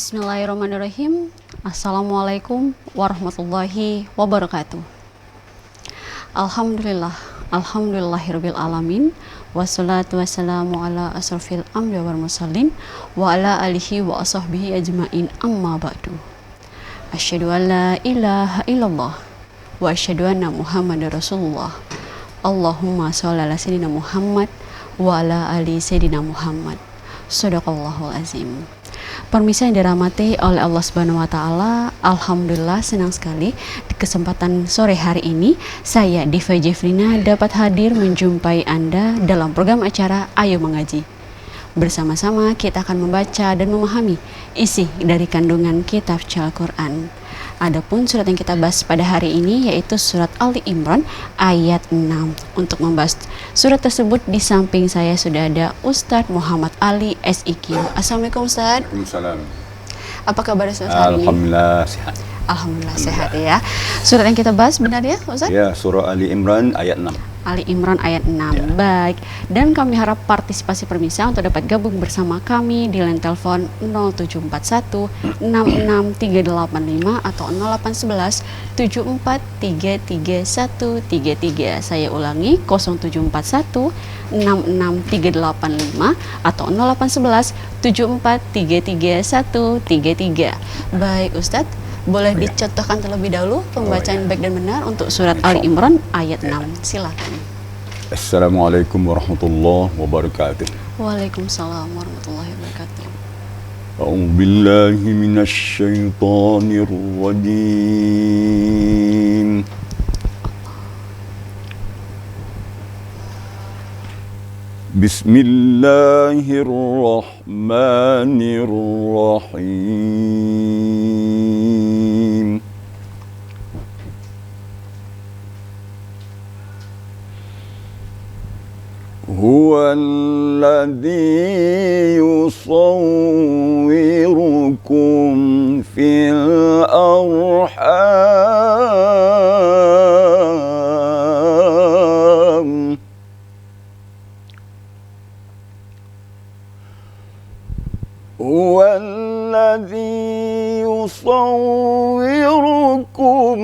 Bismillahirrahmanirrahim. Assalamualaikum warahmatullahi wabarakatuh. Alhamdulillahirabbil alamin. Wassalatu wassalamu ala asrofil anbiya wal mursalin wa ala alihi wa ashabihi ajmain, amma ba'du. Asyhadu an la ilaha illallah wa asyhadu anna Muhammadar Rasulullah. Allahumma sholli ala sayyidina Muhammad wa ala ali sayyidina Muhammad. Shadaqallahul azim. Permisa yang dirahmati oleh Allah Subhanahu wa taala, alhamdulillah senang sekali di kesempatan sore hari ini saya Diva Jeffrina dapat hadir menjumpai Anda dalam program acara Ayo Mengaji. Bersama-sama kita akan membaca dan memahami isi dari kandungan kitab Al-Qur'an. Adapun surat yang kita bahas pada hari ini yaitu surat Ali Imran ayat 6. Untuk membahas surat tersebut di samping saya sudah ada Ustadz Muhammad Ali SIQ. Assalamualaikum Ustadz. Waalaikumsalam. Apa kabar Ustadz hari ini? Alhamdulillah sehat. Alhamdulillah sehat ya. Surat yang kita bahas benar ya Ustadz? Ya, surah Ali Imran ayat 6. Ali Imran ayat 6. Ya. Baik. Dan kami harap partisipasi permisa untuk dapat gabung bersama kami di line telepon 0741 66385 atau 0811 743333. Saya ulangi 0741 66385 atau 0811 743333. Baik Ustadz, boleh dicontohkan terlebih dahulu pembacaan baik dan benar untuk surat Ali Imran ayat 6. Silakan. Assalamualaikum warahmatullahi wabarakatuh. Waalaikumsalam warahmatullahi wabarakatuh. A'udzu billahi minasy syaithanir rajim. Bismillahirrahmanirrahim. Huwallazi yusawwirukum fil arham. Huwallazi yusawwirukum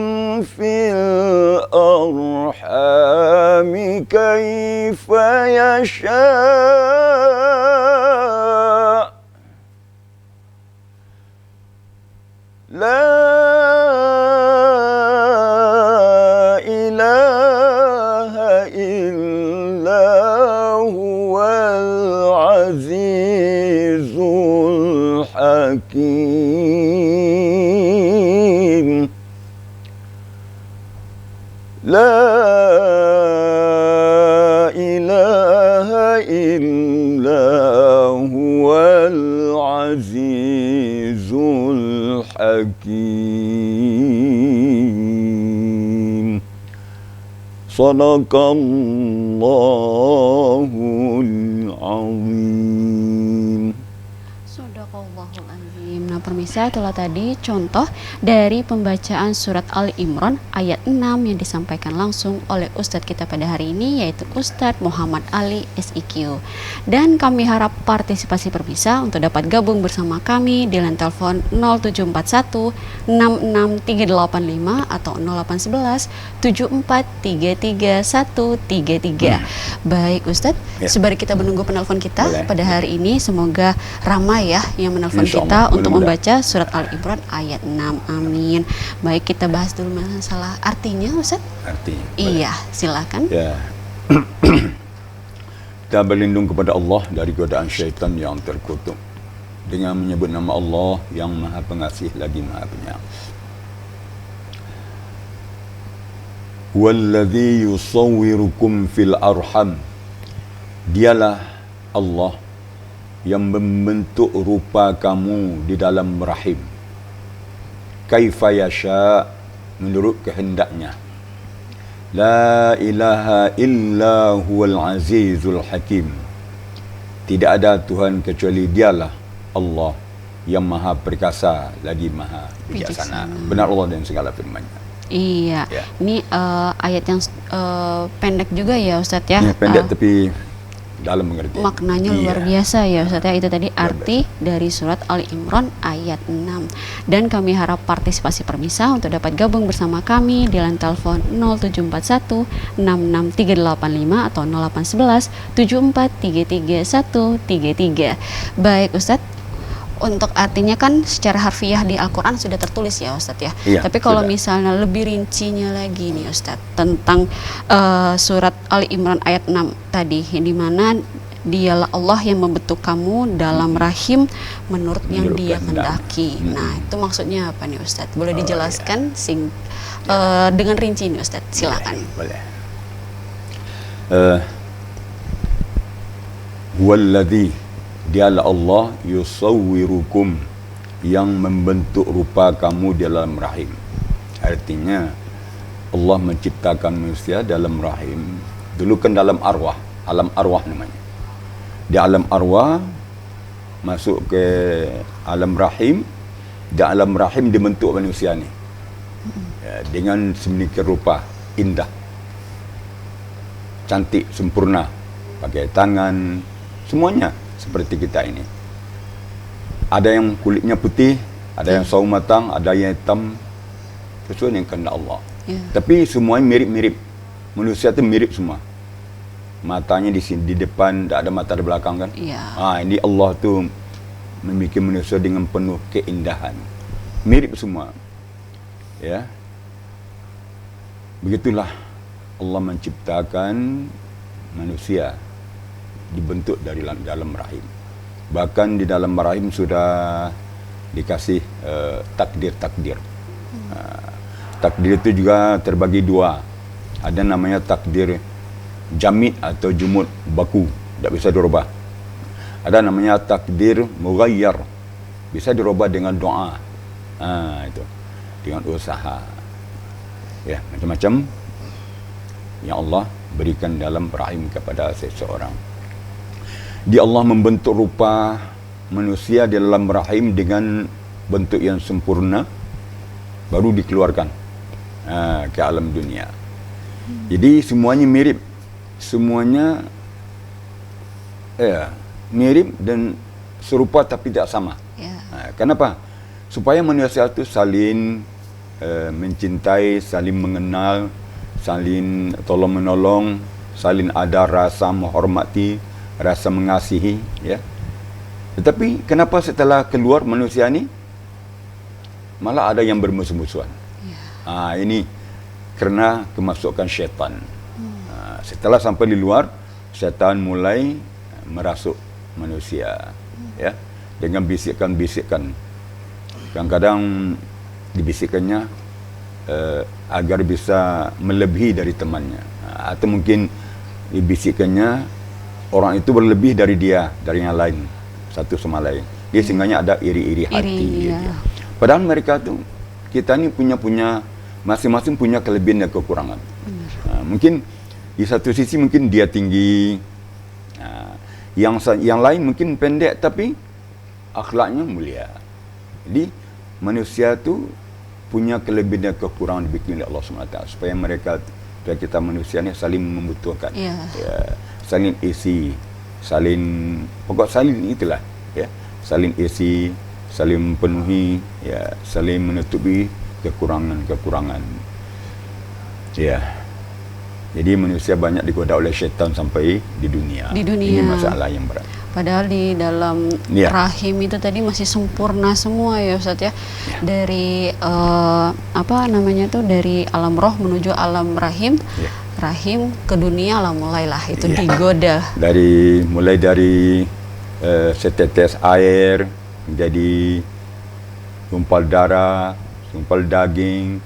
fil arham kaifa yasha. La ilaha illa huwal azizul hakim. La ilaha illa huwal azizul hakim. Sadaqallahul azim. Shadaqallahul azim. Nah, pemirsa, itulah tadi contoh dari pembacaan surat Ali Imran ayat 6 yang disampaikan langsung oleh Ustadz kita pada hari ini yaitu Ustadz Muhammad Ali SIQ. Dan kami harap partisipasi pemirsa untuk dapat gabung bersama kami di line telepon 0741 66385 atau 0811 743333. Baik Ustadz, Ya. sembari kita menunggu penelpon kita Boleh. pada hari ini, semoga ramai ya yang menelpon Insya kita Allah. untuk Mudah-mudahan. membaca surat Al Imran ayat 6. Amin. Baik, kita bahas dulu masalah artinya Ustaz. Artinya. Iya, silakan. Ya. Kita berlindung kepada Allah dari godaan syaitan yang terkutuk dengan menyebut nama Allah yang Maha Pengasih lagi Maha Penyayang. Wallazi yusawwirukum fil arham. Dialah Allah yang membentuk rupa kamu di dalam rahim. Kaifa yasha, menurut kehendaknya. La ilaha illa huwal azizul hakim. Tidak ada Tuhan kecuali Dialah Allah yang Maha Perkasa lagi Maha Bijaksana. Benar Allah dan segala firman-Nya. Iya. Ya. Ini ayat yang pendek juga ya Ustadz ya. Ya, pendek tapi dalam pengertian. Maknanya luar biasa ya Ustaz ya. Itu tadi arti dari surat Ali Imran ayat 6. Dan kami harap partisipasi permisa untuk dapat gabung bersama kami di line telepon 0741 66385 atau 0811 7433 133. Baik Ustaz, untuk artinya kan secara harfiah di Al-Quran sudah tertulis ya Ustadz ya. Iya, tapi kalau sudah. misalnya lebih rincinya lagi nih Ustadz tentang surat Ali Imran ayat 6 tadi, di mana dialah Allah yang membentuk kamu dalam rahim menurut yang Menurut dia kehendak. kehendaki. Nah itu maksudnya apa nih Ustadz? Boleh Oh, dijelaskan dengan rinci nih Ustadz, silakan. Boleh. Huwallazi, dialah Allah yusawwirukum, yang membentuk rupa kamu dalam rahim. Artinya Allah menciptakan manusia dalam rahim. Dulu kan dalam arwah, alam arwah namanya. Di alam arwah masuk ke alam rahim, di alam rahim dibentuk manusia ni ya, dengan sedemikian rupa indah, cantik, sempurna, pakai tangan, semuanya seperti kita ini. Ada yang kulitnya putih, ada yang sawo matang, ada yang hitam, sesuai dengan kehendak Allah. Ya. Tapi semuanya mirip-mirip. Manusia itu mirip semua. Matanya di sini, di depan, tak ada mata di belakang kan? Iya. Ini Allah tu membuat manusia dengan penuh keindahan. Mirip semua. Ya. Begitulah Allah menciptakan manusia dibentuk dari dalam rahim. Bahkan di dalam rahim sudah dikasih takdir-takdir. Takdir itu juga terbagi dua. Ada namanya takdir jamid atau jumud baku, tak bisa dirubah. Ada namanya takdir mughayyar, bisa dirubah dengan doa. Itu dengan usaha. Ya, macam-macam yang Allah berikan dalam rahim kepada seseorang. Dia Allah membentuk rupa manusia di dalam rahim dengan bentuk yang sempurna, baru dikeluarkan ke alam dunia. Jadi semuanya mirip, semuanya mirip dan serupa tapi tidak sama. Ya. Kenapa? Supaya manusia itu saling mencintai, saling mengenal, saling tolong menolong, saling ada rasa menghormati, rasa mengasihi, ya. Tetapi kenapa setelah keluar manusia ni malah ada yang bermusuh-musuhan? Ya. Ini kerana kemasukan syaitan. Setelah sampai di luar, syaitan mulai merasuk manusia, ya, dengan bisikan-bisikan. Kadang-kadang dibisikannya agar bisa melebihi dari temannya, atau mungkin dibisikannya orang itu berlebih dari dia, dari yang lain, satu sama lain. Dia sebenarnya ada iri-iri hati. Ya. Padahal mereka tu, kita ni punya masing-masing punya kelebihan dan kekurangan. Mungkin di satu sisi mungkin dia tinggi, yang lain mungkin pendek tapi akhlaknya mulia. Jadi manusia tu punya kelebihan dan kekurangan dibikin oleh Allah SWT supaya kita manusia ni saling membutuhkan. Ya, saling isi, pokok saling itulah, ya, saling isi, saling mempenuhi, ya, saling menutupi kekurangan-kekurangan. Ya. Jadi manusia banyak digoda oleh syaitan sampai di dunia. Ini masalah yang berat. Padahal di dalam rahim itu tadi masih sempurna semua ya Ustaz ya. Dari dari alam roh menuju alam rahim. Rahim ke dunia lah mulailah itu digoda. Mulai dari setetes air menjadi tumpal darah, tumpal daging,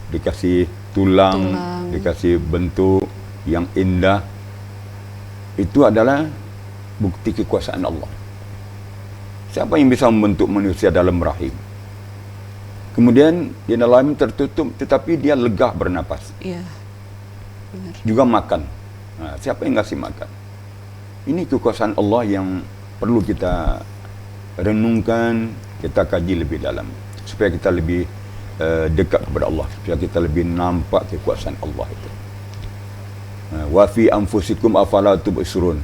dikasih tulang, dikasih bentuk yang indah. Itu adalah bukti kekuasaan Allah. Siapa yang bisa membentuk manusia dalam rahim? Kemudian di dalam tertutup tetapi dia legah bernapas. Iya. Benar. Juga makan. Siapa yang ngasih makan? Ini kekuasaan Allah yang perlu kita renungkan, kita kaji lebih dalam supaya kita lebih dekat kepada Allah, supaya kita lebih nampak kekuasaan Allah itu. Wa fi anfusikum afala tubsirun.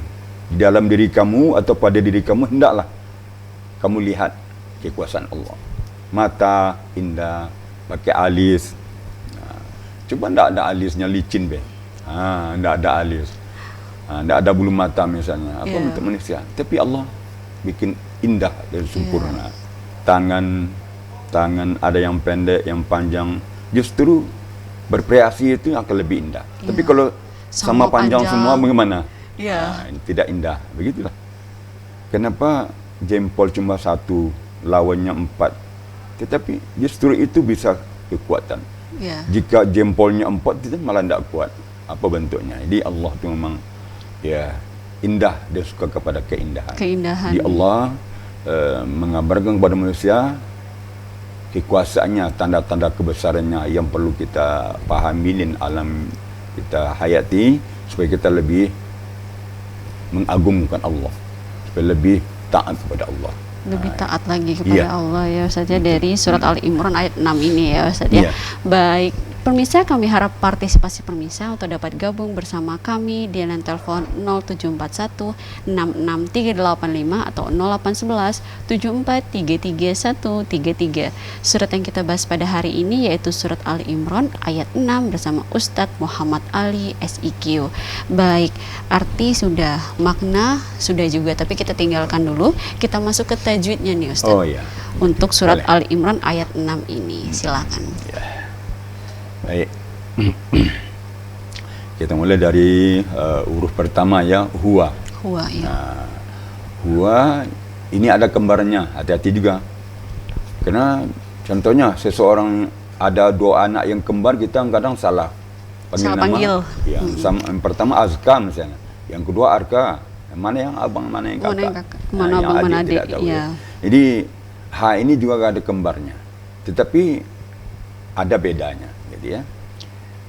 Di dalam diri kamu atau pada diri kamu, hendaklah kamu lihat kekuasaan Allah. Mata indah, pakai alis. Cuba tak ada alisnya licin be. Tak ada alis. Tak ada bulu mata misalnya. Apa untuk manusia? Tapi Allah bikin indah dan sempurna. Tangan ada yang pendek, yang panjang. Justru berkreasi itu akan lebih indah. Tapi kalau sama panjang semua bagaimana? Tidak indah. Begitulah. Kenapa jempol cuma satu, lawannya 4? Tetapi justru itu bisa kekuatan. Jika jempolnya 4 itu malah tidak kuat. Apa bentuknya? Jadi Allah itu memang indah, dia suka kepada keindahan. Jadi Allah mengabarkan kepada manusia kekuasaannya, tanda-tanda kebesarannya yang perlu kita pahami dan alam kita hayati supaya kita lebih mengagungkan Allah, supaya lebih taat kepada Allah. Lebih taat lagi kepada Allah ya Ustaz ya, dari surat Al-Imran ayat 6 ini ya Ustaz ya. Baik, pemirsa, kami harap partisipasi pemirsa untuk dapat gabung bersama kami di line telepon 0741 663885 atau 0811 7433 Surat yang kita bahas pada hari ini yaitu surat Al-Imran ayat 6 bersama Ustadz Muhammad Ali SIQ. Baik, arti sudah, makna sudah juga, tapi kita tinggalkan dulu. Kita masuk ke tajwidnya nih Ustadz. Untuk surat Al-Imran ayat 6 ini, silakan. Baik. Kita mulai dari huruf pertama ya, huwa. Huwa ya. Huwa ini ada kembarnya, hati-hati juga. Karena contohnya seseorang ada 2 anak yang kembar, kita kadang salah panggil. Yang pertama Azka misalnya, yang kedua Arka. Mana yang abang, mana yang kakak? Mana abang, mana adik? Jadi ini juga ada kembarnya. Tetapi ada bedanya. Ya.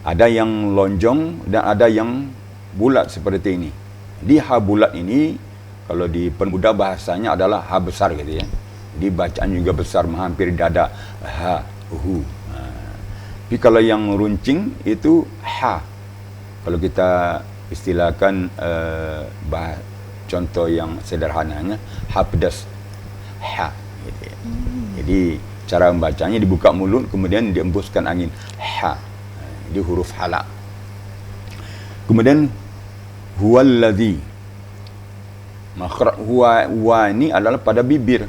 Ada yang lonjong dan ada yang bulat seperti ini. Di ha bulat ini kalau di permudah bahasanya adalah ha besar gitu ya. Jadi bacaan juga besar, hampir dada, ha, Tapi kalau yang runcing itu ha. Kalau kita istilahkan contoh yang sederhananya ha pedas, ha gitu ya. Jadi cara membacanya dibuka mulut kemudian diembuskan angin, ha. Di huruf halak. Kemudian huwallazi, makhraj huwa ini adalah pada bibir,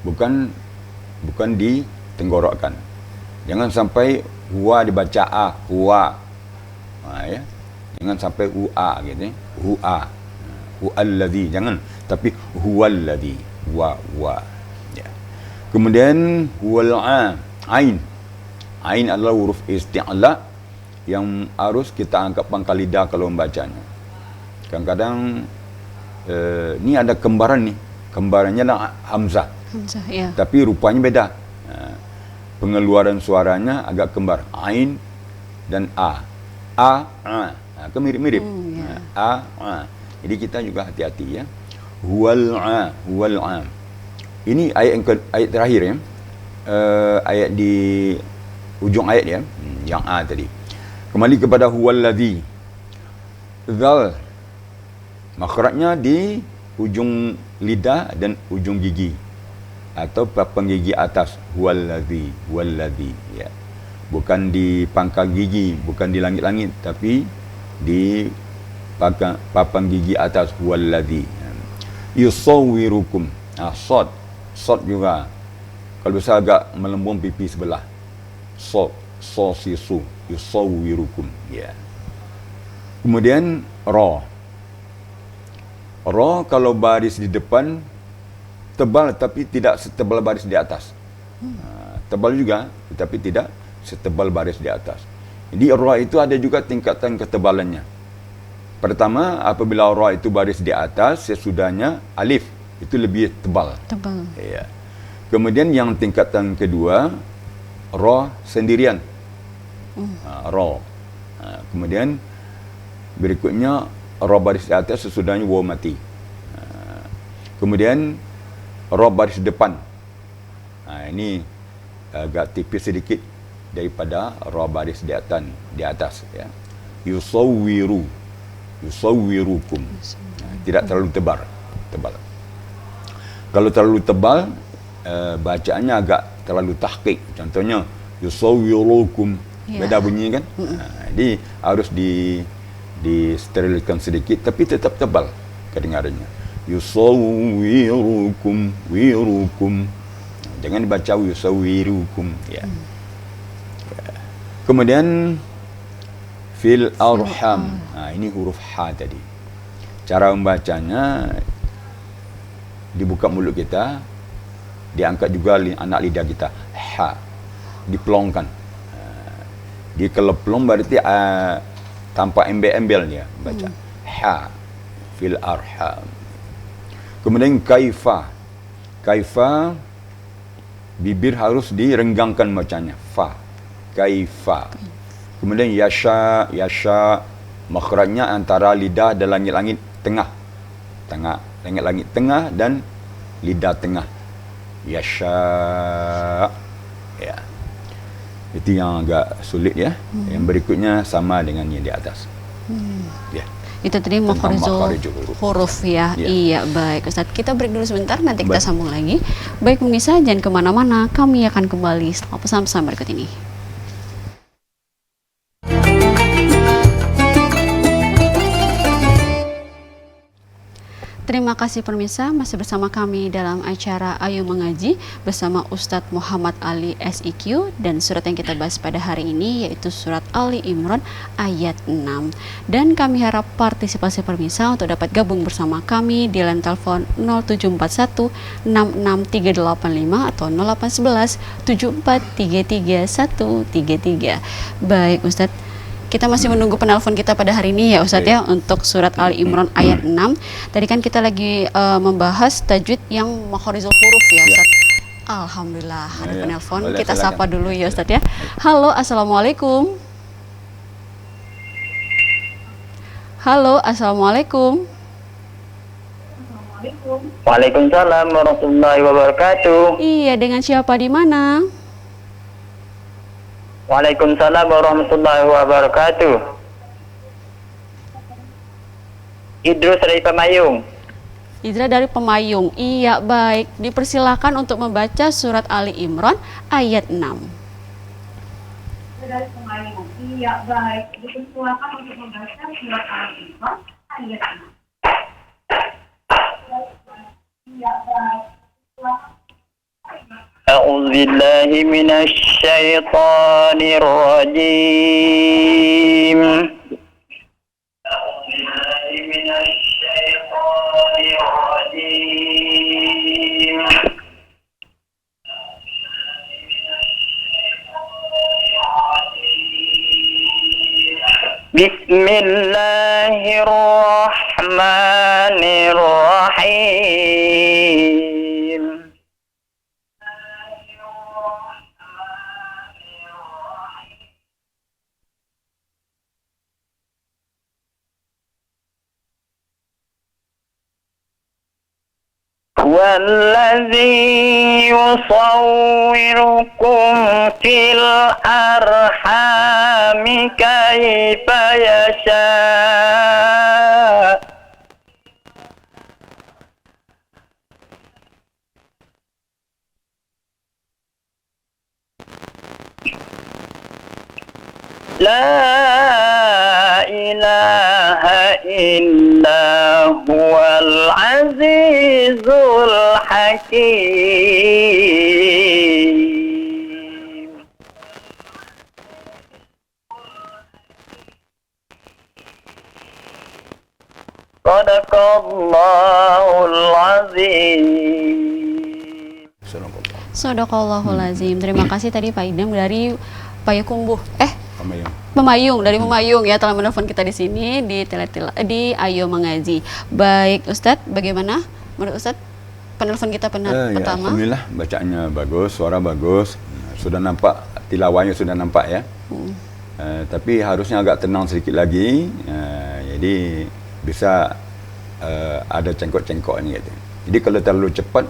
bukan di tenggorokan. Jangan sampai huwa dibaca a, huwa, ya. Jangan sampai ua gitu ya. Huwallazi, jangan, tapi huwallazi, wa. Ya. Kemudian huwal ain. Ain adalah huruf isti'la yang harus kita angkat pangkal lidah kalau membacanya. Kadang-kadang ni ada kembaran nih. Kembarannya adalah hamzah. Ya. Tapi rupanya beda. Pengeluaran suaranya agak kembar. Ain dan a. Kan mirip-mirip. A. Jadi kita juga hati-hati ya. Huwal a. Ini ayat terakhir ya. Ayat di ujung ayat ya, yang a tadi. Kembali kepada huwallazi. Zal, makhrajnya di ujung lidah dan ujung gigi atau papan gigi atas. Huwallazi ya. Bukan di pangkal gigi, bukan di langit-langit, tapi di papan gigi atas. Huwallazi yusawwirukum. Sod juga. Kalau bisa agak melembung pipi sebelah. Sisu, yusawwirukum. Ya. Kemudian ra. Ra kalau baris di depan tebal tapi tidak setebal baris di atas. Tebal juga tetapi tidak setebal baris di atas. Jadi ra itu ada juga tingkatan ketebalannya. Pertama, apabila ra itu baris di atas, sesudahnya alif itu lebih tebal. Ya. Kemudian yang tingkatan kedua, ra sendirian. Ra. Kemudian berikutnya ra baris di atas sesudahnya waw mati. Kemudian ra baris depan. Ini agak tipis sedikit daripada ra baris di atas ya. yusawwirukum. Tidak terlalu tebal. Kalau terlalu tebal, bacaannya agak terlalu tahqiq. Contohnya yusawwirukum, beda bunyi kan. Jadi harus disterilkan sedikit, tapi tetap tebal kedengarannya. Yusawwirukum, wirukum. Jangan dibaca yusawwirukum. Ya. Kemudian fil arham. Ini huruf ha tadi. Cara membacanya, dibuka mulut kita, diangkat juga anak lidah kita, ha, dipelongkan. Dia kalau pelong berarti tanpa embel-embel dia baca. Ha, fil arham. Kemudian kaifa. Kaifa, bibir harus direnggangkan bacanya. Fa, kaifa. Kemudian yasha, makhrajnya antara lidah dan langit-langit tengah. Langit-langit tengah dan lidah tengah. Yasha. Ya. Itu yang agak sulit ya. Yang berikutnya sama dengan yang di atas. Ya. Itu tadi makharijul huruf ya. Iya, baik Ustadz. Kita break dulu sebentar, nanti kita sambung lagi. Baik pemirsa, jangan kemana-mana. Kami akan kembali setelah pesan-pesan berikut ini. Terima kasih pemirsa, masih bersama kami dalam acara Ayo Mengaji bersama Ustadz Muhammad Ali SIQ, dan surat yang kita bahas pada hari ini yaitu surat Ali Imran ayat 6. Dan kami harap partisipasi pemirsa untuk dapat gabung bersama kami di line telepon 0741 66385 atau 0811 7433 133. Baik Ustadz, kita masih menunggu penelpon kita pada hari ini ya Ustadz ya, untuk surat Ali Imran ayat 6. Tadi kan kita lagi membahas tajwid yang makharijul huruf ya Ustadz. Alhamdulillah ada penelpon. Kita sapa dulu ya Ustadz ya. Halo, assalamualaikum. Halo, assalamualaikum. Waalaikumsalam warahmatullahi wabarakatuh. Iya, dengan siapa di mana? Waalaikumsalam warahmatullahi wabarakatuh. Idrus dari Pemayung. Idra dari Pemayung. Iya, baik. Dipersilakan untuk membaca surat Ali Imran ayat 6. Dari Pemayung. Iya, baik. Dipersilakan untuk membaca surat Ali Imran ayat 6. Iya, baik. أعوذ بالله من الشيطان الرجيم. أعوذ بالله من الشيطان الرجيم. بسم الله الرحمن الرحيم. والذي يصوركم في الأرحام كيف يشاء لا إله إلا هو العزيز الحكيم. صدق الله العظيم. Sadaqallahul azim. Terima kasih tadi Pak Idam dari Payakumbuh. Pemayung. Pemayung, dari Pemayung ya, telah menelpon kita di sini di Ayo Mengaji. Baik Ustadz, bagaimana menurut Ustadz penelpon kita pertama? Alhamdulillah, bacaannya bagus, suara bagus, sudah nampak tilawahnya, sudah nampak ya. Tapi harusnya agak tenang sedikit lagi, jadi bisa ada cengkok-cengkoknya gitu. Jadi kalau terlalu cepat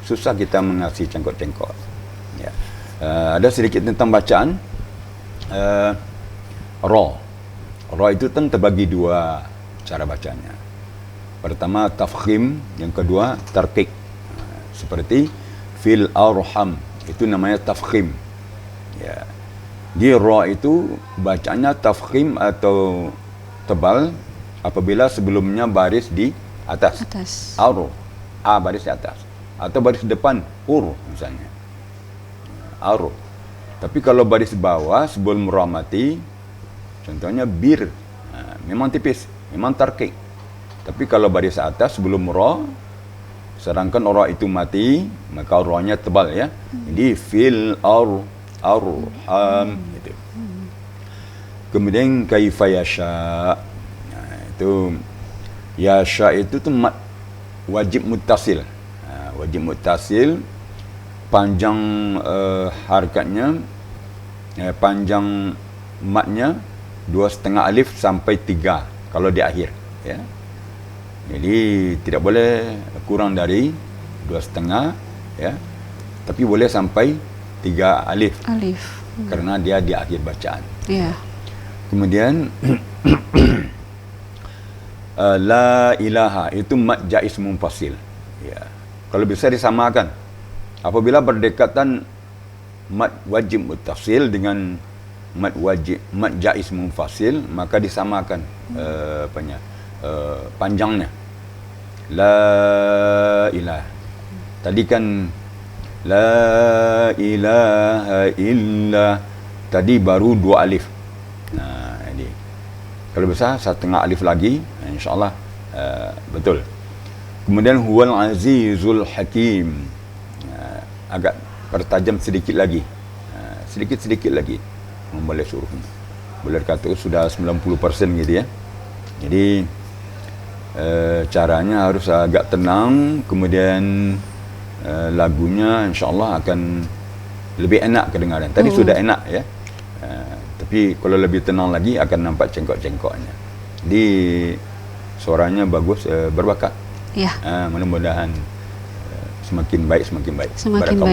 susah kita mengasih cengkok-cengkok. Ya. Ada sedikit tentang bacaan. Ra. Ra itu kan terbagi dua cara bacanya. Pertama tafkhim, yang kedua tarqiq. Seperti fil arham, itu namanya tafkhim. Ya. Di ra itu bacanya tafkhim atau tebal apabila sebelumnya baris di atas. Ar, a baris di atas. Atau baris depan ur misalnya. Ar. Tapi kalau baris bawah sebelum ra mati, contohnya bir, memang tipis, memang tarqiq. Tapi kalau baris atas sebelum ra, sedangkan ra itu mati, maka ra-nya tebal ya. Jadi fil arham gitu. Kemudian kaifa yasha. Itu yasha itu tu mat wajib muttasil. Wajib muttasil, panjang harakatnya, panjang matnya 2,5 alif sampai 3 kalau di akhir ya. Jadi tidak boleh kurang dari 2,5 ya. Tapi boleh sampai 3 alif. Karena dia di akhir bacaan. Iya. Kemudian la ilaha itu mat jaiz munfasil. Ya. Kalau bisa disamakan. Apabila berdekatan mat wajib muttasil dengan mat jaiz munfasil, maka disamakan panjangnya. La ilaha. Tadi kan la ilaha illa, tadi baru 2 alif. Nah, ini kalau bisa 1,5 alif lagi, insya-Allah betul. Kemudian huwal azizul hakim, agak pertajam sedikit lagi, sedikit lagi memboleh hurufnya. Boleh kata sudah 90% gitu ya. Jadi caranya harus agak tenang, kemudian lagunya insya-Allah akan lebih enak kedengaran. Tadi sudah enak ya. Tapi kalau lebih tenang lagi akan nampak cengkok-cengkoknya. Jadi suaranya bagus, berbakat. Ya. Mudah-mudahan semakin baik. Semakin baik,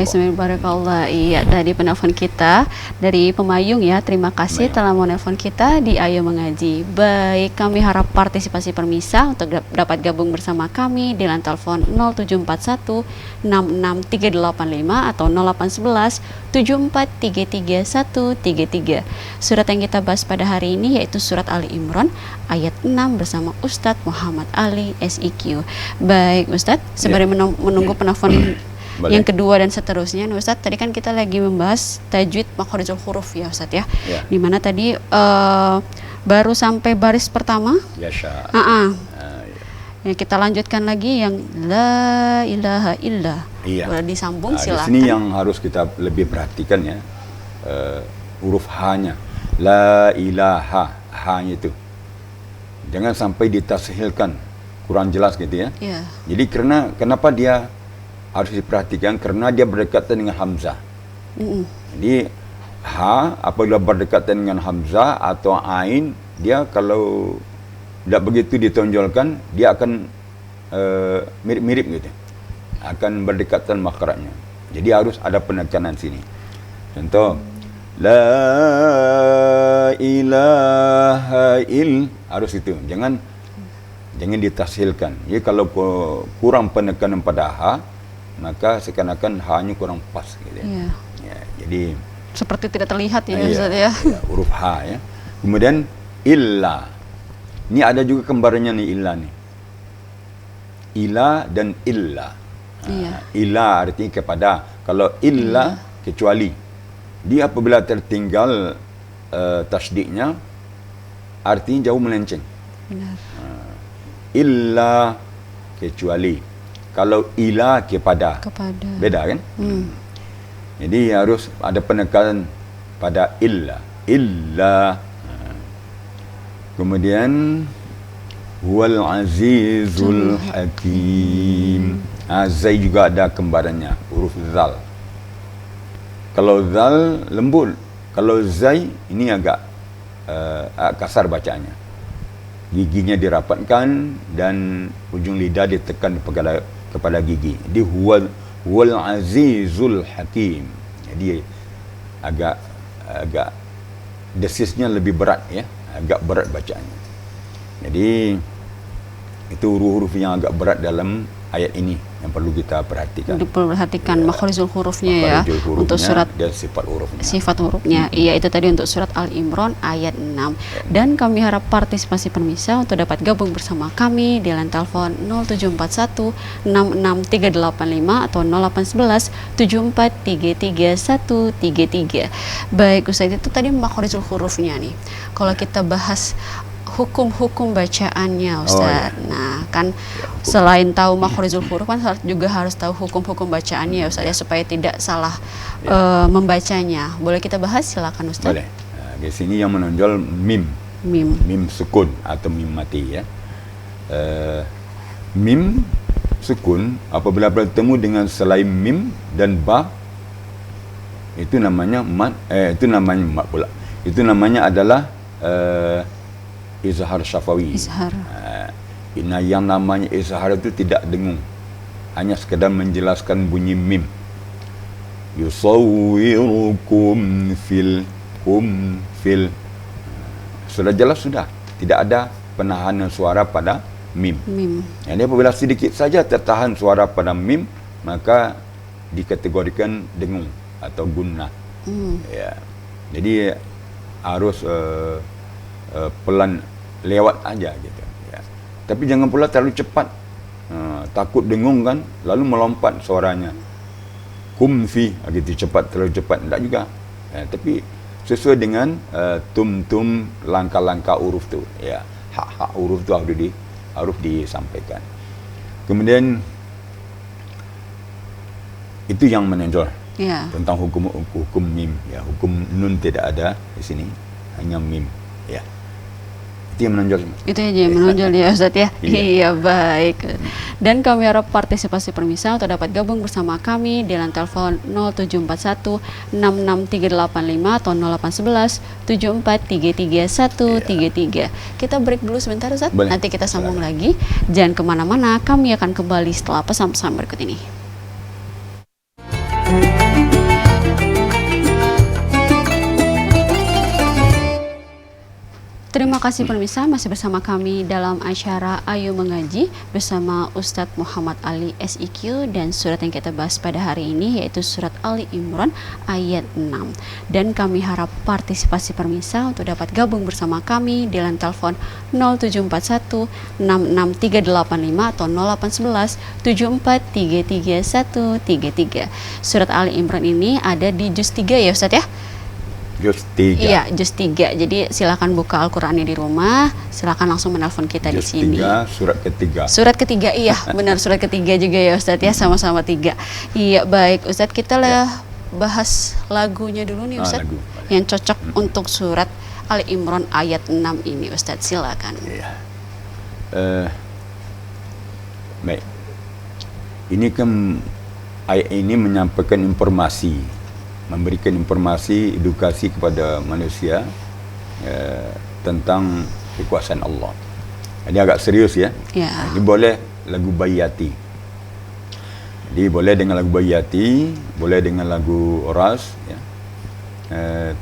semakin barakallah. Iya, tadi penelpon kita dari Pemayung ya. Terima kasih telah menelpon kita di Ayo Mengaji. Baik, kami harap partisipasi permisa untuk dapat gabung bersama kami di line telepon 0741 66385 atau 0811 7433 Surat yang kita bahas pada hari ini yaitu surat Ali Imran ayat 6 bersama Ustadz Muhammad Ali SIQ. Baik Ustadz, sembari menunggu penelpon yang kedua dan seterusnya, Ustadz, tadi kan kita lagi membahas tajwid makharijul huruf ya Ustadz ya. Dimana tadi baru sampai baris pertama. Yasha. Ya, kita lanjutkan lagi yang la ilaha illa. Iya. Boleh disambung silakan. Di sini yang harus kita lebih perhatikan ya, huruf H-nya. La ilaha, H-nya itu. Jangan sampai ditashilkan, kurang jelas gitu ya. Iya. Jadi kenapa dia harus diperhatikan? Karena dia berdekatan dengan hamzah. Jadi H apabila berdekatan dengan hamzah atau ain, dia kalau tidak begitu ditonjolkan, dia akan mirip-mirip gitu. Akan berdekatan makhrajnya. Jadi harus ada penekanan sini. Contoh, la ilaha il, harus itu. Jangan ditashilkan. Jadi kalau kurang penekanan pada H, maka seakan-akan H-nya kurang pas gitu. Iya. Ya, jadi seperti tidak terlihat ya Ustaz ya. Huruf H ya. Kemudian illa. Ini ada juga kembarannya nih, illa nih. Ila dan illa. Ila artinya kepada. Kalau illa kecuali. Dia apabila tertinggal tasdiknya, artinya jauh melenceng. Benar. Illa kecuali. Kalau ila kepada. Beda kan? Jadi harus ada penekanan pada illa. Illa. Kemudian huwal azizul hakim. Zai juga ada kembarannya, huruf zal. Kalau zal lembut, kalau zai ini agak kasar bacaannya. Giginya dirapatkan dan ujung lidah ditekan kepada gigi. Jadi huwal azizul hakim. Jadi agak desisnya lebih berat ya. agak berat bacaannya. Jadi itu huruf-huruf yang agak berat dalam ayat ini yang perlu kita perhatikan. Diperhatikan makharijul hurufnya ya Makharijul untuk hurufnya surat dan sifat hurufnya. sifat hurufnya. Iya, itu tadi untuk surat Al-Imran ayat 6. Dan kami harap partisipasi pemirsa untuk dapat gabung bersama kami di line telepon 0741 66385 atau 0811 7433 133. Baik Ustaz, itu tadi makharijul hurufnya nih. Kalau kita bahas hukum-hukum bacaannya Ustaz. Nah, kan selain tahu makharijul huruf kan juga harus tahu hukum-hukum bacaannya Ustaz ya, supaya tidak salah membacanya. Boleh kita bahas? Silakan Ustaz. Boleh. Di sini yang menonjol mim. Mim sukun atau mim mati ya. Mim sukun apabila bertemu dengan selain mim dan ba, itu namanya mat, itu namanya mat pula. Itu namanya adalah izhar syafawi. Izhar. Yang namanya izhar itu tidak dengung, hanya sekedar menjelaskan bunyi mim. Yusawwirukum fil sudah jelas, sudah tidak ada penahanan suara pada mim. Jadi apabila sedikit saja tertahan suara pada mim, maka dikategorikan dengung atau gunnah. Ya. Jadi harus pelan, lewat aja gitu ya. Tapi jangan pula terlalu cepat, takut dengung kan, lalu melompat suaranya kumfi gitu, cepat, terlalu cepat tidak juga ya. Tapi sesuai dengan tum-tum langkah-langkah huruf tu ya, hak-hak huruf tu harus disampaikan. Kemudian itu yang menonjol ya, tentang hukum mim ya. Hukum nun tidak ada di sini, hanya mim ya. Itu yang menonjol. Itu aja yang menonjol ya Ustaz ya. Iya, baik. Dan kami harap partisipasi pemirsa untuk dapat gabung bersama kami di line telepon 0741 66385 atau 0811 7433 133. Kita break dulu sebentar Ustaz. Boleh. Nanti kita sambung lagi. Jangan kemana-mana, kami akan kembali setelah pesan-pesan berikut ini. Terima kasih pemirsa, masih bersama kami dalam acara Ayo Mengaji bersama Ustadz Muhammad Ali SIQ, dan surat yang kita bahas pada hari ini yaitu surat Ali Imran ayat 6. Dan kami harap partisipasi pemirsa untuk dapat gabung bersama kami di line telepon 0741 66385 atau 0811 7433 133. Surat Ali Imran ini ada di juz 3 ya Ustadz ya? Juz 3. Iya, juz 3. Jadi silakan buka Al-Qur'annya di rumah, silakan langsung menelpon kita juz di sini. 3, surat ketiga. Surat ketiga, iya, benar surat ketiga juga ya Ustadz ya, sama-sama 3. Iya, baik Ustadz, kita bahas lagunya dulu nih Ustadz. Yang cocok untuk surat Ali Imran ayat 6 ini Ustadz, silakan. Iya. Baik. Ini kan ayat ini menyampaikan informasi, memberikan informasi, edukasi kepada manusia tentang kekuasaan Allah. Ini agak serius ya. Ini boleh lagu Bayati. Jadi boleh dengan lagu Bayati, boleh dengan lagu Ras ya.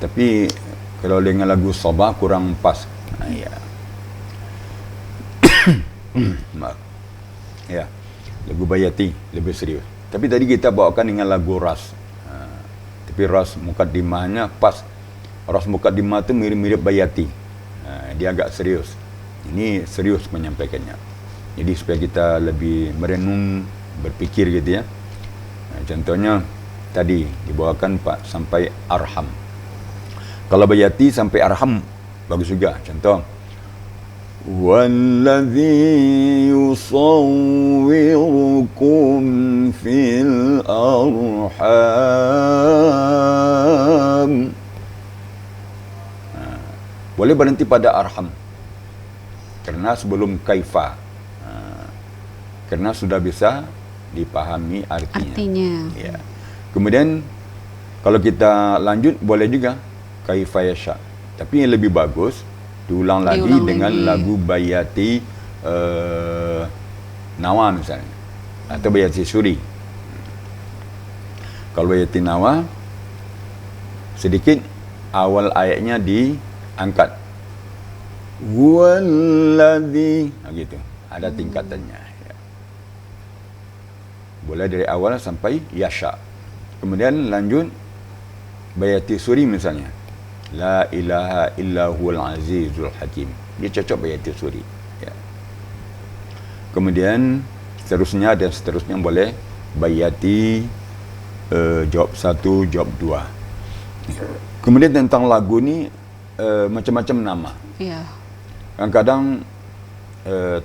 Tapi kalau dengan lagu Sabah kurang pas. Ya. Maaf. Ya. Lagu Bayati lebih serius. Tapi tadi kita bawakan dengan lagu Ras. Tapi ras mukaddimahnya pas. Ras mukaddimah itu mirip-mirip Bayati. Dia agak serius. Ini serius menyampaikannya. Jadi supaya kita lebih merenung, berpikir gitu ya. Contohnya tadi dibawakan Pak sampai Arham. Kalau Bayati sampai Arham bagus juga. Contoh, وَالَّذِي يُصَوِّرُكُمْ فِي الْأَرْحَامِ. Boleh berhenti pada arham karena sebelum kaifa, karena sudah bisa dipahami artinya. Ya. Kemudian kalau kita lanjut boleh juga kaifa yasha, tapi yang lebih bagus diulang lagi dengan lagu Bayati Nawa misalnya, atau Bayati Suri. Kalau Bayati Nawa sedikit awal ayatnya diangkat Huwallazi. Gitu. Ada tingkatannya. Ya. Boleh dari awal sampai yasha. Kemudian lanjut bayati suri misalnya. La ilaha illa huwal azizul hakim. Dia cocok bayati suri. Ya. Kemudian seterusnya dan seterusnya boleh bayati jawab 1, jawab 2. Kemudian tentang lagu ni macam-macam nama. Ya. Kadang-kadang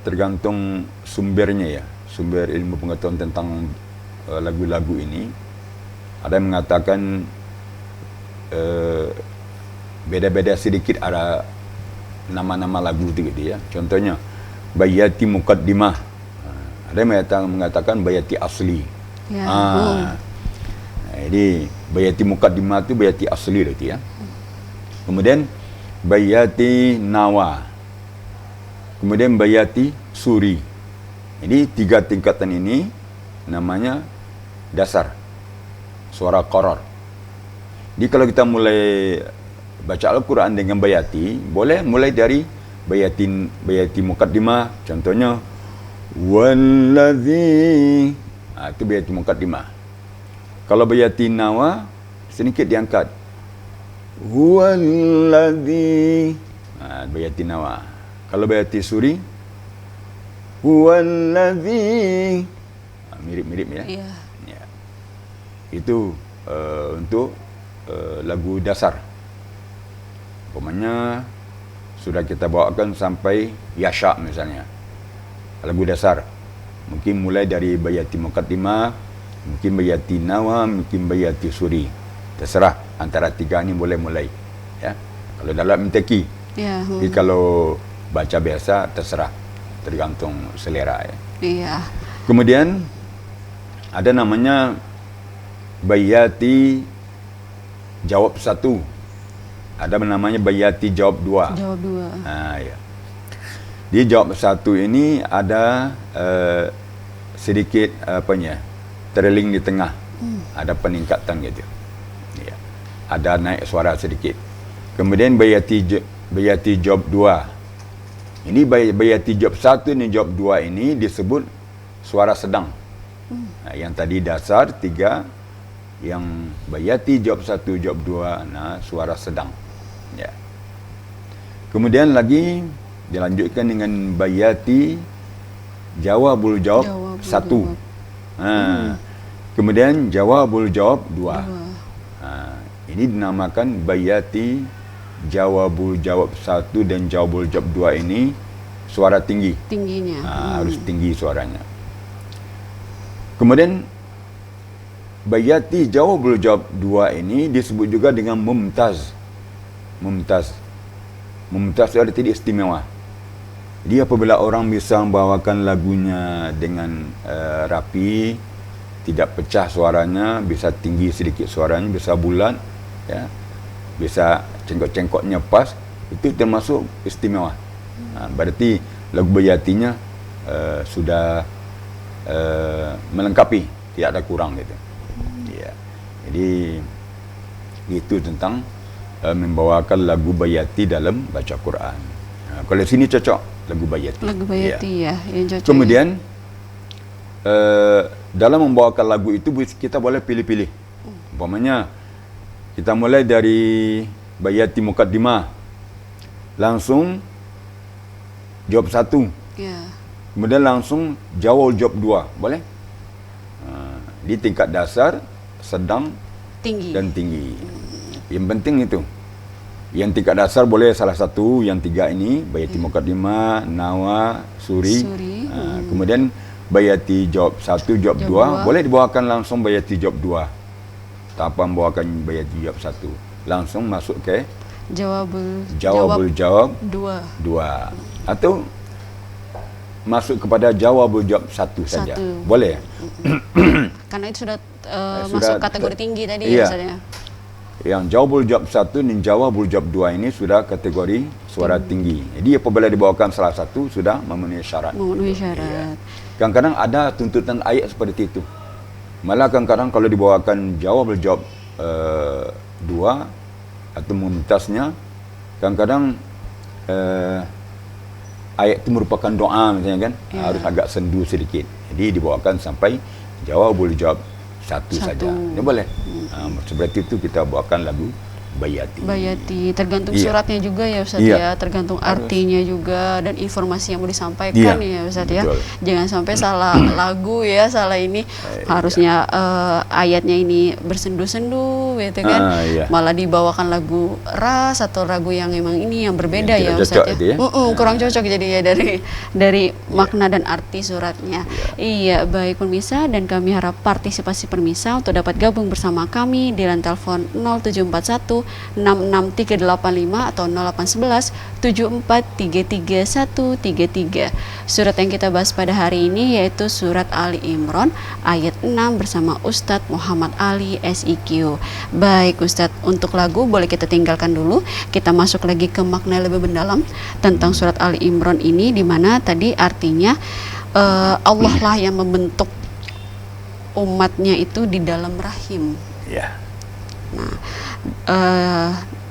tergantung sumbernya ya, sumber ilmu pengetahuan tentang lagu-lagu ini. Ada yang mengatakan beda-beda sedikit ada nama-nama lagu itu gitu ya. Contohnya bayati muqaddimah. Ada yang mengatakan bayati asli. Ya. Jadi bayati muqaddimah itu bayati asli berarti ya. Kemudian bayati nawa. Kemudian bayati suri. Jadi 3 tingkatan ini namanya dasar suara qarar. Jadi kalau kita mulai baca Al-Quran dengan bayati, boleh mulai dari bayati muqaddimah. Contohnya wallazi. Itu bayati muqaddimah. Kalau bayati nawa sedikit diangkat. Huwallazi. Bayati nawa. Kalau bayati suri, huwallazi. Mirip-mirip ya. Iya. Ya. Itu untuk lagu dasar. Umpamanya sudah kita bawakan sampai yasha misalnya. Lagu dasar. Mungkin mulai dari bayati muqaddimah, mungkin bayati nawa, mungkin bayati suri. Terserah antara 3 ni boleh mulai. Ya. Kalau dalam MTQ. Ya. Jadi kalau baca biasa terserah, tergantung selera ya. Iya. Kemudian ada namanya bayati jawab 1. Ada namanya bayati jawab 2. Jawab 2. Ya. Di jawab 1 ini ada sedikit trailing di tengah. Ada peningkatan gitu. Ya. Ada naik suara sedikit. Kemudian bayati jawab 2. Ini bayati jawab 1 dan jawab 2 ini disebut suara sedang. Yang tadi dasar 3, yang bayati jawab 1, jawab 2, suara sedang. Ya. Kemudian lagi dilanjutkan dengan bayati jawabul jawab 1. Kemudian jawabul jawab 2. Ini dinamakan bayati jawabul jawab 1 dan jawabul jawab 2 ini suara tinggi. Tingginya. Harus tinggi suaranya. Kemudian bayati jawabul jawab 2 ini disebut juga dengan mumtaz. Mumtaz itu artinya istimewa. Jadi apabila orang bisa membawakan lagunya dengan rapi, tidak pecah suaranya, bisa tinggi sedikit suaranya, bisa bulat, ya, bisa cengkok-cengkoknya pas, itu termasuk istimewa. Berarti lagu bayatinya sudah melengkapi, tidak ada kurang gitu. Ya. Jadi itu tentang membawakan lagu bayati dalam baca Quran. Kalau sini cocok lagu bayati. Lagu bayati ya, yang cocok. Kemudian dalam membawakan lagu itu kita boleh pilih-pilih. Umpamanya kita mulai dari bayati muqaddimah, langsung jawab 1. Ya. Kemudian langsung jawab 2, boleh? Di tingkat dasar, sedang, Tinggi. dan tinggi. Yang penting itu. Yang tingkat dasar boleh salah satu, yang 3 ini bayati muqaddimah, nawa, suri. Kemudian bayati jawab 1, jawab 2, boleh dibawakan langsung bayati jawab 2. Tanpa membawakan bayati jawab 1. Langsung masuk ke jawabul jawab 2. Atau masuk kepada jawabul jawab 1 saja. Boleh. Karena itu sudah masuk kategori tinggi tadi iya. ya misalnya. Yang jawabul jawab 1 dan jawabul jawab 2 ini sudah kategori suara tinggi. Jadi apabila dibawakan salah satu sudah memenuhi syarat. Memenuhi syarat. Ya. Kadang-kadang ada tuntutan ayat seperti itu. Malah kadang-kadang kalau dibawakan jawabul jawab 2 atau mumtaznya, kadang-kadang ayat itu merupakan doa misalnya kan, harus agak sendu sedikit. Jadi dibawakan sampai boleh jawab satu saja. Dia boleh. Seperti itu kita bawakan lagu Bayati. Tergantung suratnya juga ya Ustaz ya, tergantung artinya juga dan informasi yang mau disampaikan ya Ustaz ya. Jangan sampai salah lagu ya, salah ini. Harusnya ayatnya ini bersendu-sendu gitu kan. Malah dibawakan lagu ras atau lagu yang memang ini yang berbeda ya Ustaz ya. Kurang cocok jadi ya dari makna dan arti suratnya. Iya, baik pemirsa, dan kami harap partisipasi pemirsa untuk dapat gabung bersama kami di line telepon 0741 66385 atau 0811 7433 Surat yang kita bahas pada hari ini yaitu surat Ali Imran ayat 6 bersama Ustadz Muhammad Ali SIQ. Baik Ustadz, untuk lagu boleh kita tinggalkan dulu. Kita masuk lagi ke makna lebih mendalam tentang surat Ali Imran ini, di mana tadi artinya Allah lah yang membentuk umatnya itu di dalam rahim. Nah,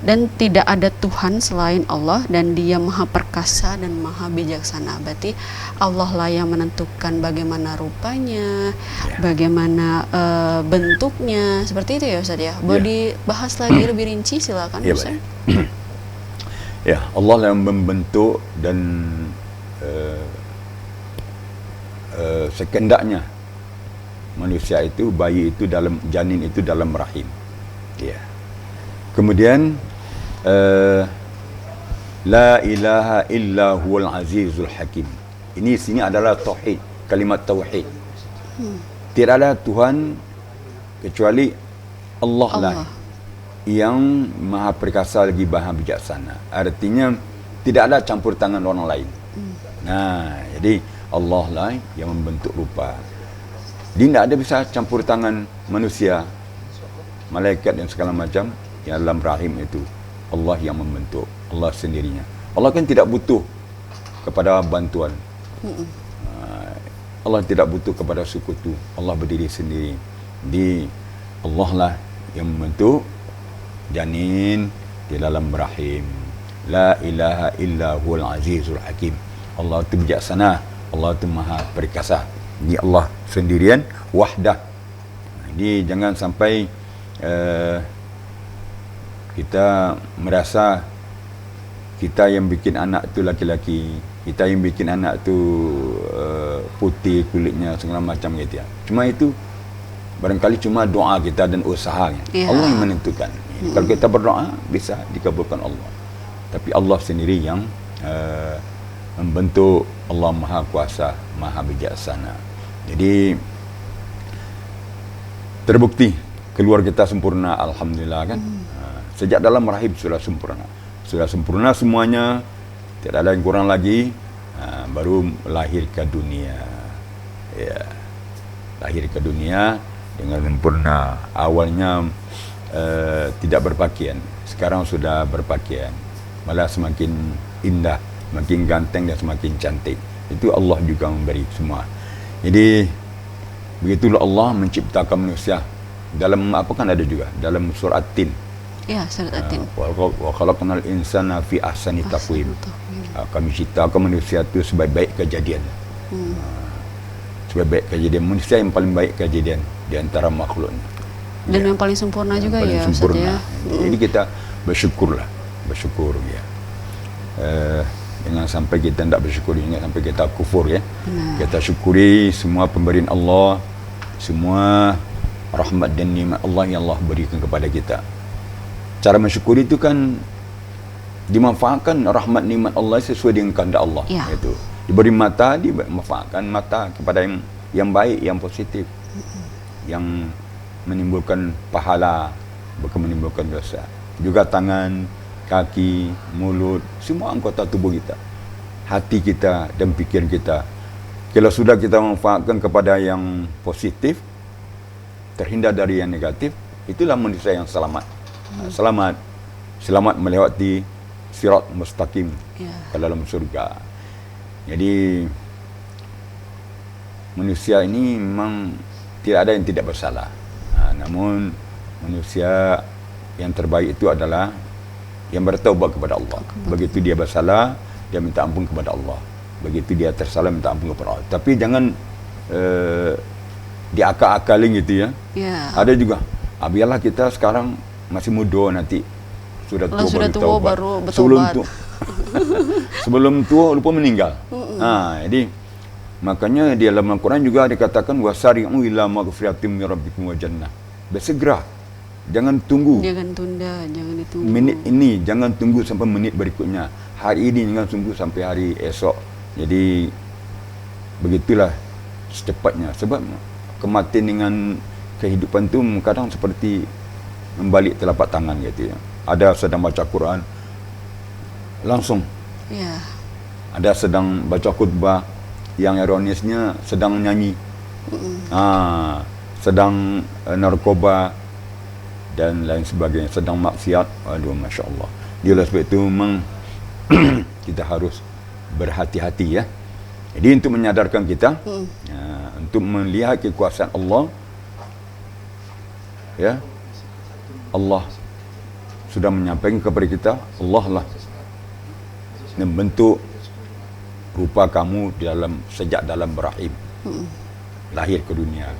dan tidak ada Tuhan selain Allah, dan Dia maha perkasa dan maha bijaksana. Berarti Allah lah yang menentukan bagaimana rupanya, bagaimana bentuknya, seperti itu ya Ustaz ya. Boleh dibahas lagi lebih rinci, silakan Ustaz. Ya, Allah yang membentuk dan sekendaknya manusia itu, bayi itu dalam janin itu dalam rahim. Kemudian la ilaha illa huwal azizul hakim. Ini sini adalah tauhid, kalimat tauhid. Tidak ada Tuhan kecuali Allah lah yang maha perkasa lagi maha bijaksana. Artinya tidak ada campur tangan orang lain. Nah, jadi Allah lah yang membentuk rupa. Dia tidak ada bisa campur tangan manusia, malaikat dan segala macam yang dalam rahim itu. Allah yang membentuk, Allah sendirinya. Allah kan tidak butuh kepada bantuan. Allah tidak butuh kepada sekutu. Allah berdiri sendiri. Di Allah lah yang membentuk janin di dalam rahim. La ilaha illa huwal azizul hakim. Allah itu bijaksana, Allah itu maha perkasa. Ini Allah sendirian, wahdah. Jadi jangan sampai kita merasa kita yang bikin anak tu laki-laki, kita yang bikin anak tu putih kulitnya segala macam gitu ya. Cuma itu barangkali cuma doa kita dan usahanya. Allah yang menentukan. Kalau kita berdoa bisa dikabulkan Allah. Tapi Allah sendiri yang membentuk. Allah maha kuasa, maha bijaksana. Jadi terbukti keluar kita sempurna, alhamdulillah kan. Sejak dalam rahim sudah sempurna semuanya, tidak ada yang kurang lagi. Baru lahir ke dunia, lahir ke dunia dengan sempurna. Awalnya tidak berpakaian, sekarang sudah berpakaian, malah semakin indah, semakin ganteng dan semakin cantik. Itu Allah juga memberi semua. Jadi begitulah Allah menciptakan manusia. Dalam apa kan ada juga dalam surah At-Tin. Ya, surat At-Tin. Wa khalaqnal insana fi ahsani taqwim. Kami ciptakan manusia itu sebaik-baik kejadian. Sebaik-baik kejadian, manusia yang paling baik kejadian di antara makhluknya. Dan yang paling sempurna juga ya, Ustaz ya. Jadi kita bersyukur ya. Jangan sampai kita tidak bersyukur, jangan sampai kita kufur ya. Kita syukuri semua pemberian Allah, semua rahmat dan nikmat Allah yang Allah berikan kepada kita. Cara mensyukuri itu kan dimanfaatkan rahmat nikmat Allah sesuai dengan kehendak Allah. Itu diberi mata, dimanfaatkan mata kepada yang baik, yang positif, yang menimbulkan pahala, bukan menimbulkan dosa. Juga tangan, kaki, mulut, semua anggota tubuh kita, hati kita dan pikiran kita. Kalau sudah kita manfaatkan kepada yang positif, terhindar dari yang negatif, itulah manusia yang selamat. Selamat melewati sirat mustaqim ke dalam surga. Jadi manusia ini memang tidak ada yang tidak bersalah. Namun manusia yang terbaik itu adalah yang bertaubat kepada Allah. Begitu dia bersalah, dia minta ampun kepada Allah. begitu dia tersalah minta ampun kepada Allah. Tapi jangan diakal-akalin gitu ya. Ya. Ada juga, biarlah kita sekarang masih muda, nanti sudah tua, Sudah baru tua taubat. baru bertobat. Sebelum tua lupa meninggal. Jadi makanya di dalam Al-Quran juga dikatakan wasari'u ila maghfiratin min rabbikum wa jannah. Bersegera. Jangan tunggu. Jangan tunda, jangan ditunggu. Minit ini jangan tunggu sampai menit berikutnya. Hari ini jangan tunggu sampai hari esok. Jadi begitulah secepatnya. Sebab kematian dengan kehidupan tu kadang seperti membalik telapak tangan gitu ya. Ada sedang baca Quran langsung. Ya. Ada sedang baca khutbah, yang ironisnya sedang nyanyi. Sedang narkoba dan lain sebagainya, sedang maksiat. Aduh, Masya Allah. Dia oleh sebab itu memang kita harus berhati-hati ya. Jadi untuk menyadarkan kita, untuk melihat kekuasaan Allah, ya, Allah sudah menyampaikan kepada kita, Allah lah membentuk rupa kamu sejak dalam rahim, lahir ke dunia,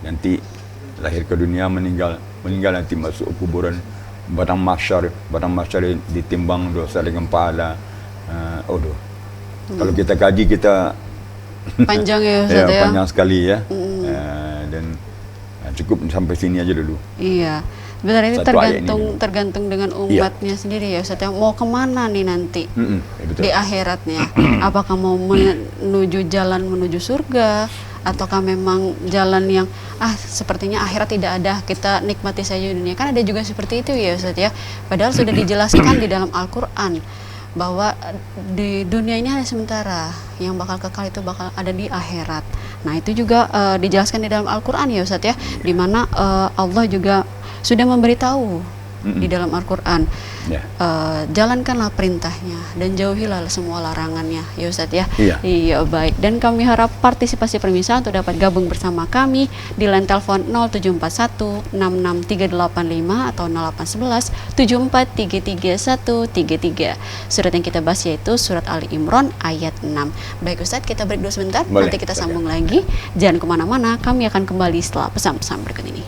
nanti lahir ke dunia, meninggal nanti masuk kuburan, padang mahsyar ditimbang dosa dengan pahala. Kalau kita kaji kita Panjang ya Ustaz ya. Panjang sekali ya. Dan cukup sampai sini aja dulu. Iya. Sebenarnya ini Satu ayat ini tergantung dengan umatnya sendiri ya Ustaz ya. Mau kemana nih nanti betul. di akhiratnya? Apakah mau menuju jalan menuju surga, ataukah memang jalan yang sepertinya akhirat tidak ada, kita nikmati saja dunia? Kan ada juga seperti itu ya Ustaz ya. Padahal sudah dijelaskan di dalam Al-Quran bahwa di dunia ini hanya sementara, yang bakal kekal itu bakal ada di akhirat. Nah itu juga dijelaskan di dalam Al-Quran ya Ustaz ya, di mana Allah juga sudah memberitahu di dalam Al-Quran, jalankanlah perintahnya dan jauhilah semua larangannya ya Ustaz ya. Iya baik, dan kami harap partisipasi pemirsa untuk dapat gabung bersama kami di line telepon 0741 66385 atau 0811 7433 Surat yang kita bahas yaitu surat Ali Imran ayat 6. Baik Ustaz, kita break dulu sebentar. Boleh, nanti kita sambung lagi. Jangan kemana-mana, kami akan kembali setelah pesan-pesan berikut ini.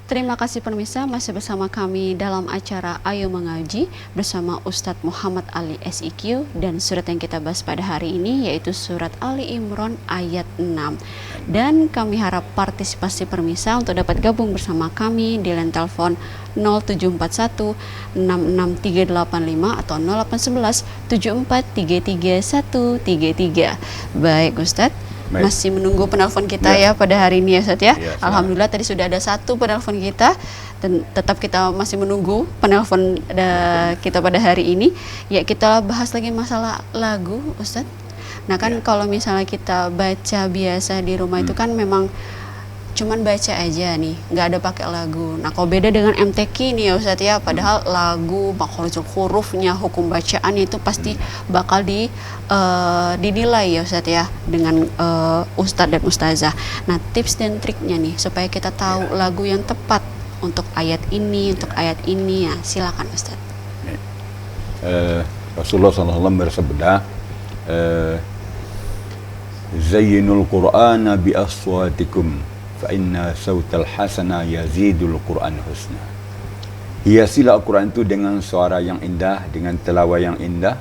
Terima kasih pemirsa, masih bersama kami dalam acara Ayo Mengaji bersama Ustadz Muhammad Ali SIQ, dan surat yang kita bahas pada hari ini yaitu surat Ali Imran ayat 6. Dan kami harap partisipasi pemirsa untuk dapat gabung bersama kami di line telepon 0741 66385 atau 0811 7433 Baik Ustadz, masih menunggu penelpon kita ya pada hari ini ya Ustaz ya. Alhamdulillah tadi sudah ada satu penelpon kita, dan tetap kita masih menunggu penelpon kita pada hari ini. Ya, kita bahas lagi masalah lagu Ustaz. Nah kan kalau misalnya kita baca biasa di rumah itu kan memang cuman baca aja nih, nggak ada pakai lagu. Nah kalau beda dengan MTQ nih ya Ustadz ya, padahal lagu, makhrajul hurufnya, hukum bacaan itu pasti bakal dinilai ya Ustadz ya dengan Ustadz dan Ustazah. Nah tips dan triknya nih supaya kita tahu lagu yang tepat untuk ayat ini, untuk ayat ini, ya silakan Ustadz. Rasulullah SAW bersabda, Zayyinul Qur'ana bi aswatikum fa inna sautal hasana yazidul Qur'an husna. Hiasilah Al-Quran itu dengan suara yang indah, dengan tilawah yang indah,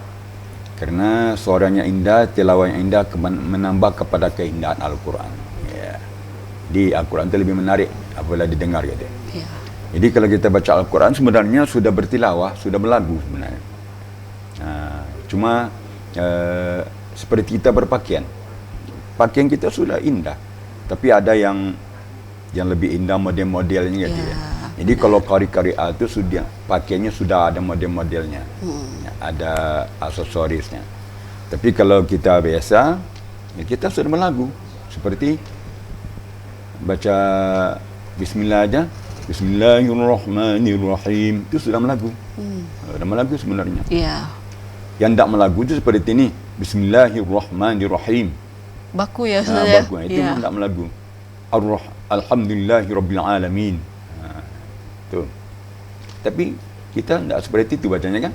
karena suaranya indah, tilawah yang indah menambah kepada keindahan Al-Quran. Jadi Al-Quran itu lebih menarik apabila didengar gitu. Jadi kalau kita baca Al-Quran sebenarnya sudah bertilawah, sudah berlagu sebenarnya. Cuma seperti kita berpakaian, pakaian kita sudah indah, tapi ada yang lebih indah model-modelnya gitu ya. Jadi kalau kari-kari A itu sudah pakaiannya sudah ada model-modelnya, ada aksesorisnya. Tapi kalau kita biasa, ya kita sudah melagu seperti baca Bismillah aja, Bismillahirrahmanirrahim, itu sudah melagu. Sudah melagu sebenarnya. Yang tidak melagu itu seperti ini, Bismillahirrahmanirrahim. Baku ya Ustaz ya? Baku, itu tidak melagu. Alhamdulillahirabbil alamin. Tuh. Tapi kita tidak seperti itu bacanya kan,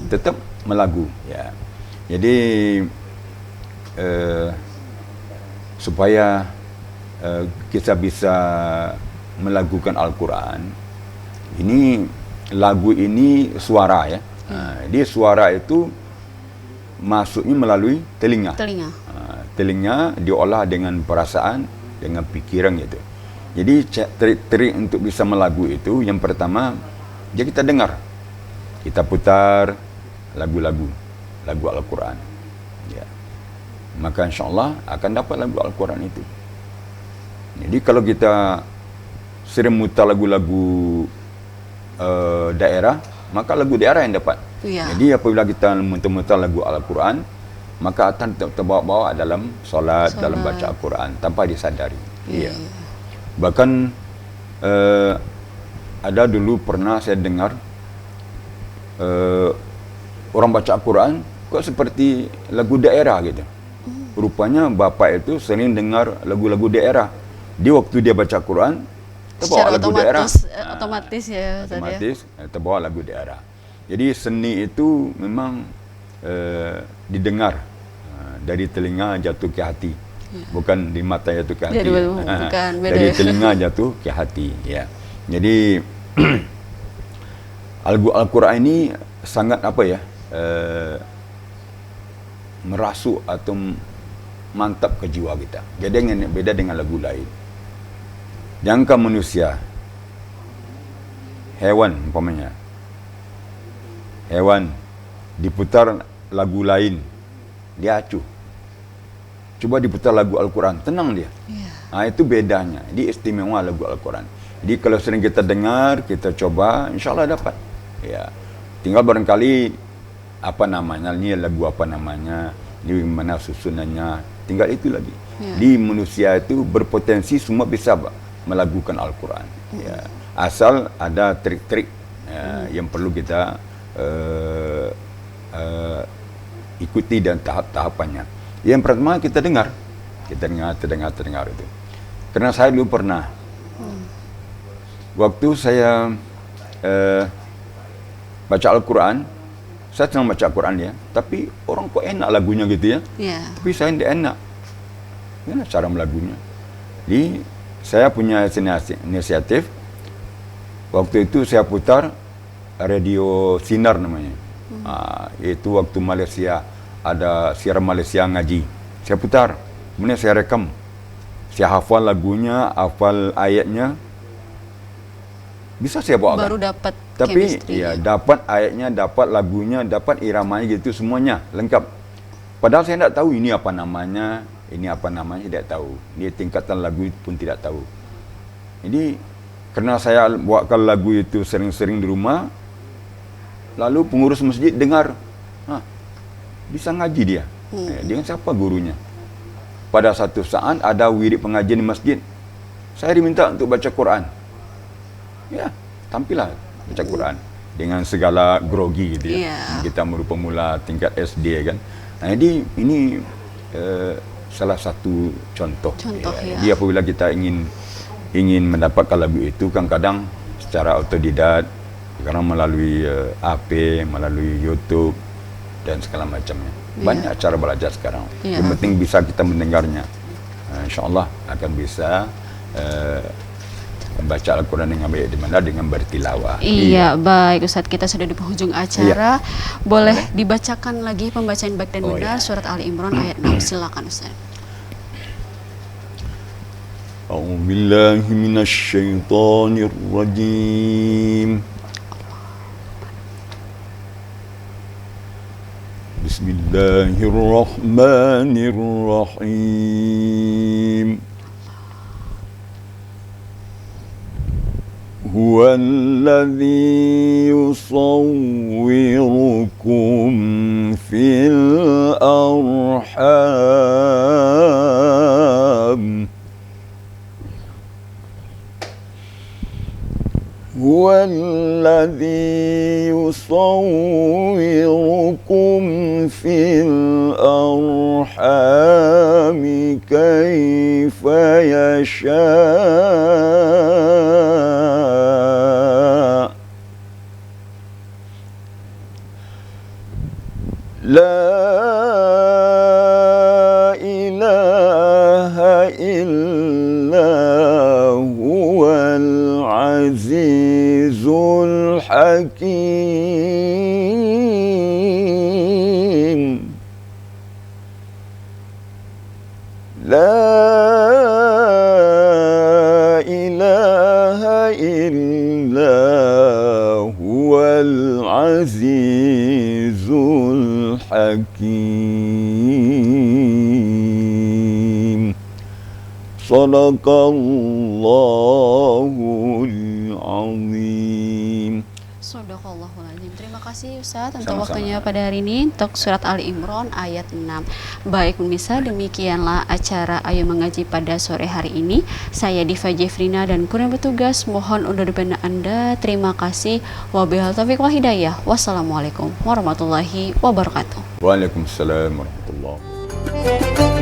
tetap melagu. Ya, jadi supaya kita bisa melagukan Al-Quran, ini lagu ini suara ya. Dia suara itu masuknya melalui telinga. Telinga diolah dengan perasaan, dengan pikiran gitu. Jadi trik-trik untuk bisa melagu itu, yang pertama, jadi kita dengar, kita putar lagu-lagu Al-Quran. Ya. Maka insyaAllah akan dapat lagu Al-Quran itu. Jadi kalau kita sering mutar lagu-lagu daerah, maka lagu daerah yang dapat. Jadi apabila kita mutar-mutar lagu Al-Quran, maka akan terbawa-bawa dalam solat, dalam baca Al-Quran tanpa disadari. Iya. Bahkan ada dulu pernah saya dengar orang baca Al-Quran kok seperti lagu daerah gitu. Rupanya bapak itu sering dengar lagu-lagu daerah. Di waktu dia baca Quran, terbawa lagu daerah. Otomatis ya. Otomatis terbawa lagu daerah. Jadi seni itu memang didengar dari telinga jatuh ke hati, bukan di mata jatuh ke hati. Bukan, beda. Dari telinga jatuh ke hati. Ya. Jadi Al-Quran ini sangat merasuk atau mantap ke jiwa kita. Jadi beda dengan lagu lain. Jangan manusia, hewan umpamanya. Hewan diputar lagu lain, dia acuh. Coba diputar lagu Al-Quran, tenang dia. Itu bedanya. Ini istimewa lagu Al-Quran. Jadi kalau sering kita dengar, kita coba, insyaAllah dapat. Ya. Tinggal barangkali apa namanya, ini lagu apa namanya, di mana susunannya, tinggal itu lagi. Di manusia itu berpotensi semua bisa melagukan Al-Quran. Ya. Asal ada trik-trik yang perlu kita ikuti dan tahap-tahapannya. Yang pertama kita dengar itu. Karena saya dulu pernah, waktu saya baca Al-Quran, saya senang baca Al-Quran ya, tapi orang kok enak lagunya gitu ya. Tapi saya tidak enak. Gimana cara melagunya? Jadi saya punya inisiatif. Waktu itu saya putar radio Sinar namanya. Itu waktu Malaysia ada siaran Malaysia ngaji. Saya putar, kemudian saya rekam. Saya hafal lagunya, hafal ayatnya. Bisa saya bawa. Baru dapat. Tapi ya dapat ayatnya, dapat lagunya, dapat iramanya gitu semuanya lengkap. Padahal saya tidak tahu ini apa namanya. Ini apa namanya, tidak tahu. Dia tingkatan lagu pun tidak tahu. Jadi, karena saya buatkan lagu itu sering-sering di rumah, lalu pengurus masjid dengar, bisa ngaji dia. Dengan siapa gurunya? Pada satu saat ada wirid pengajian di masjid. Saya diminta untuk baca Quran. Ya, tampillah baca Quran. Dengan segala grogi gitu ya. Kita merupakan pemula tingkat SD kan. Jadi, ini salah satu contoh ya. Jadi apabila kita ingin mendapatkan lagu itu, kan kadang secara autodidak, kadang melalui AP, melalui YouTube dan segala macamnya. Banyak cara belajar sekarang. Yang penting bisa kita mendengarnya. InsyaAllah akan bisa membaca Al-Quran dengan baik, di mana dengan bertilawah. Baik Ustadz, kita sudah di penghujung acara. Boleh dibacakan lagi pembacaan baik dan benar surat Ali Imran ayat 6. Silakan Ustadz. A'udzubillahi minasyaitonir rajim. Bismillahirrahmanirrahim. Huwa alladhi yusawwirukum fil arham. Huwa alladhi yusawwirukum fil arham kayfa yasha. إلا هو العزيز الحكيم لا إله إلا هو العزيز الحكيم صدق الله العظيم. Sadaqallahul Azim. Terima kasih Ustadz untuk Sama-sama. waktunya pada hari ini untuk surat Ali Imran ayat 6. Baik pemirsa, demikianlah acara Ayo Mengaji pada sore hari ini. Saya Diva Jefrina dan kru yang bertugas mohon undur diri Anda. Terima kasih. Wabillahi taufiq wal hidayah. Wassalamualaikum warahmatullahi wabarakatuh. Waalaikumsalam warahmatullahi wabarakatuh.